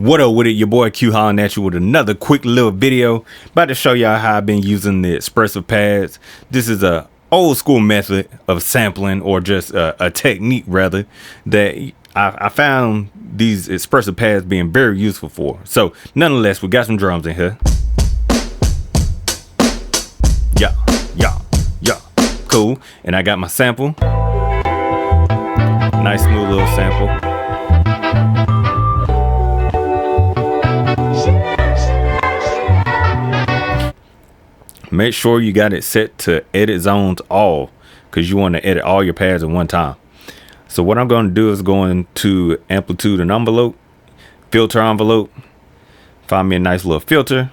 What up with it? Your boy Q hollering at you with another quick little video. About to show y'all how I've been using the expressive pads. This is a old school method of sampling, or just a technique rather, that I found these expressive pads being very useful for. So nonetheless, we got some drums in here. Yeah, cool. And I got my sample. Nice smooth little sample. Make sure you got it set to edit zones all, because you want to edit all your pads at one time. So what I'm going to do is go into amplitude and envelope, filter envelope, find me a nice little filter.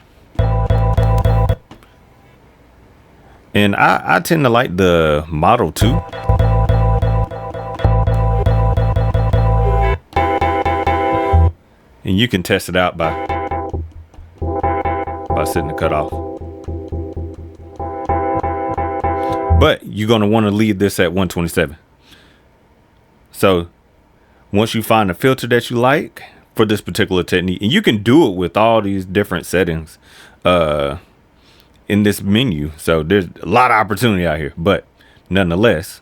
And I tend to like the Model 2. And you can test it out by setting the cutoff. But you're going to want to leave this at 127. So once you find a filter that you like for this particular technique, and you can do it with all these different settings in this menu. So there's a lot of opportunity out here. But nonetheless,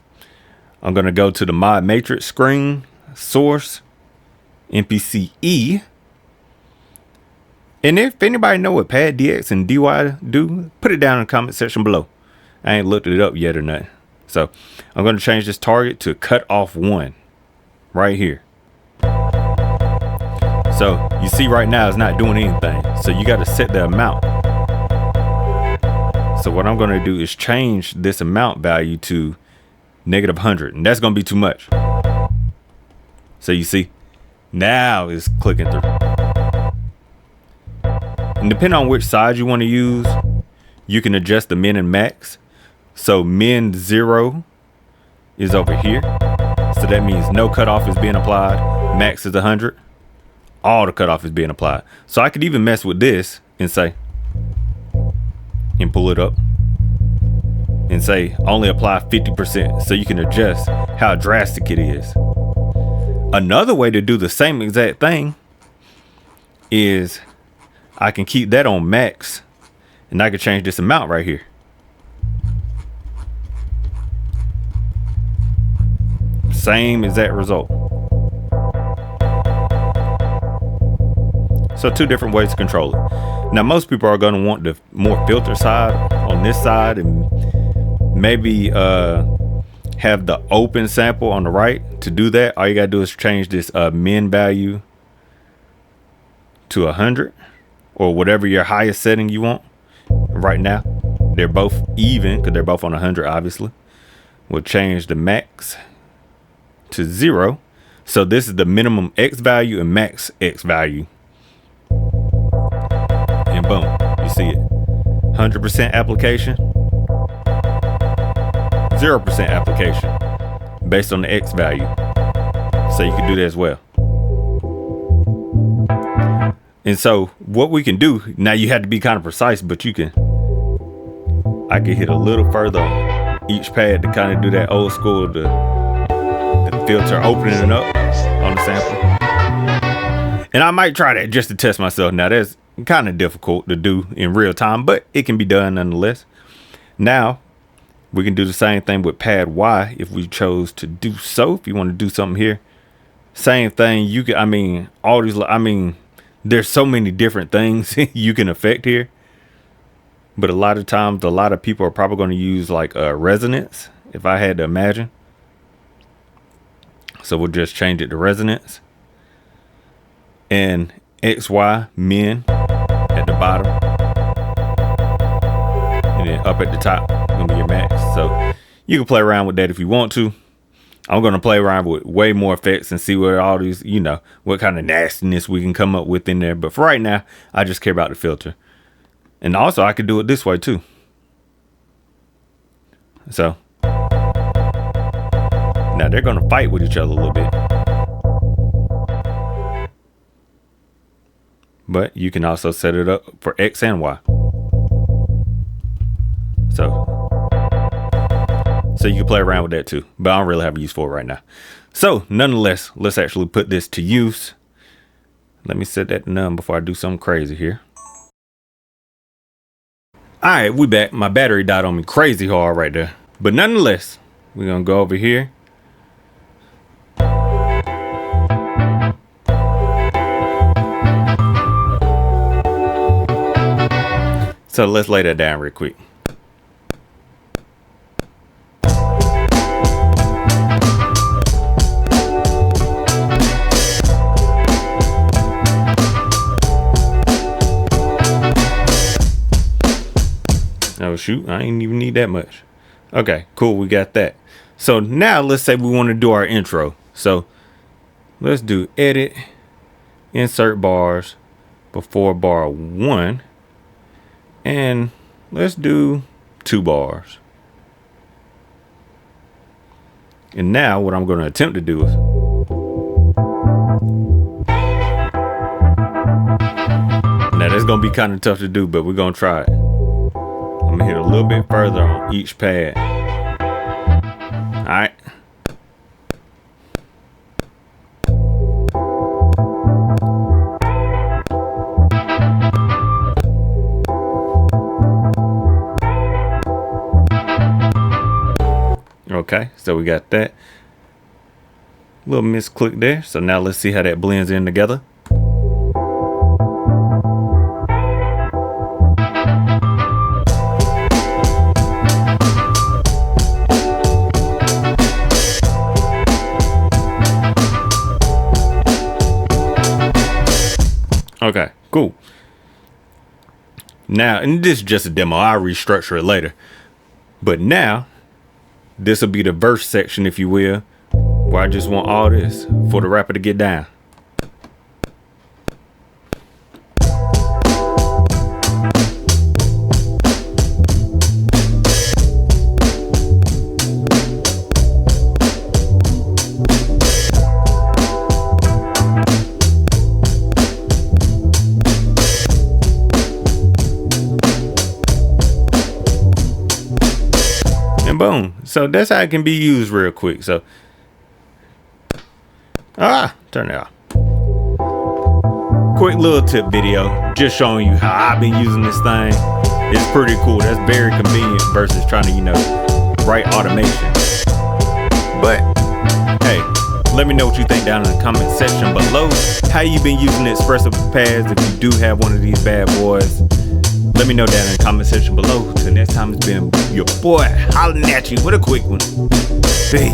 I'm going to go to the mod matrix screen, source, MPCe. And if anybody know what pad DX and DY do, put it down in the comment section below. I ain't looked it up yet or nothing. So I'm going to change this target to cut off 1 right here. So you see right now it's not doing anything. So you got to set the amount. So what I'm going to do is change this amount value to -100. And that's going to be too much. So you see now it's clicking through. And depending on which side you want to use, you can adjust the min and max. So min 0 is over here. So that means no cutoff is being applied. Max is 100. All the cutoff is being applied. So I could even mess with this and say, and pull it up and say only apply 50%. So you can adjust how drastic it is. Another way to do the same exact thing is I can keep that on max, and I can change this amount right here. Same exact result. So 2 different ways to control it. Now most people are going to want the more filter side on this side, and maybe have the open sample on the right. To do that, all you gotta do is change this min value to 100, or whatever your highest setting you want. Right now they're both even because they're both on 100. Obviously we'll change the max to 0. So this is the minimum X value and max X value. And boom, you see it. 100% application, 0% application based on the X value. So you can do that as well. And so what we can do now, you have to be kind of precise, but I can hit a little further on each pad to kind of do that old school, the filter opening it up on the sample. And I might try that just to test myself. Now that's kind of difficult to do in real time, but it can be done nonetheless. Now we can do the same thing with pad Y if we chose to do so. If you want to do something here, same thing. You can, there's so many different things you can affect here. But a lot of times, a lot of people are probably going to use like resonance, if I had to imagine. So we'll just change it to resonance. And XY min at the bottom. And then up at the top gonna be your max. So you can play around with that if you want to. I'm gonna play around with way more effects and see what all these, what kind of nastiness we can come up with in there. But for right now, I just care about the filter. And also I could do it this way too. So now they're gonna fight with each other a little bit. But you can also set it up for X and Y. So you can play around with that too. But I don't really have a use for it right now. So nonetheless, let's actually put this to use. Let me set that to none before I do something crazy here. All right, we back. My battery died on me crazy hard right there. But nonetheless, we're gonna go over here. So let's lay that down real quick. Oh shoot, I ain't even need that much. Okay, cool, we got that. So now let's say we want to do our intro. So let's do edit, insert bars before bar 1. And let's do 2 bars. And now what I'm going to attempt to do is now that's going to be kind of tough to do, but we're going to try it. I'm going to hit a little bit further on each pad. All right. Okay, so we got that little misclick there. So now let's see how that blends in together. Okay, cool. Now, and this is just a demo. I'll restructure it later. But now, this will be the verse section, if you will, where I just want all this for the rapper to get down. And boom. So that's how it can be used real quick. So turn it off. Quick little tip video, just showing you how I've been using this thing. It's pretty cool. That's very convenient versus trying to, write automation. But hey, let me know what you think down in the comment section below. How you been using the expressive pads? If you do have one of these bad boys, let me know down in the comment section below. Till next time, it's been your boy hollering at you with a quick one. Peace.